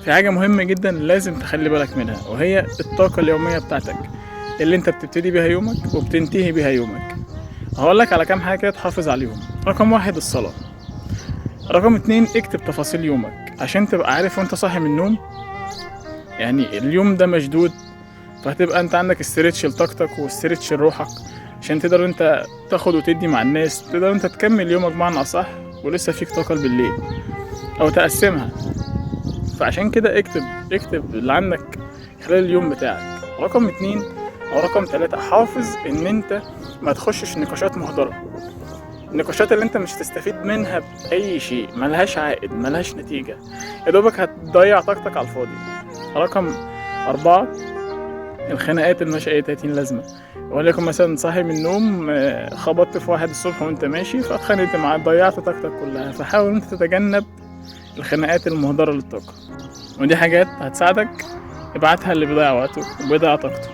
في حاجة مهمة جدا لازم تخلي بالك منها، وهي الطاقة اليومية بتاعتك اللي انت بتبتدي بيها يومك وبتنتهي بيها يومك. هقولك على كام حاجة كده تحافظ عليهم. رقم واحد الصلاة. رقم اتنين اكتب تفاصيل يومك عشان تبقى عارف وانت صاحي من النوم يعني اليوم ده مشدود، فهتبقى انت عندك استرتش لطاقتك واسترتش لروحك عشان تقدر انت تاخد وتدي مع الناس، تقدر انت تكمل يومك بمعنى اصح ولسه فيك طاقة بالليل او تقسمها. فعشان كده اكتب اللي عندك خلال اليوم بتاعك. رقم اتنين او رقم تلاتة، حافظ ان انت ما تخشش نقاشات مهدرة، النقاشات اللي انت مش هتستفيد منها بأي شيء، ملهاش عائد ملهاش نتيجة، يا دوبك هتضيع طاقتك على الفاضي. رقم أربعة، الخناقات اللي ملهاش أي 30 لازمة. وليكن مثلا صاحي من النوم خبطت في واحد الصبح وانت ماشي فاتخانقت معاه ضيعت طاقتك كلها. فحاول انت تتجنب الخناقات المهدرة للطاقة، ودي حاجات هتساعدك. ابعتها اللي بيضيع وقته وبيضيع طاقته.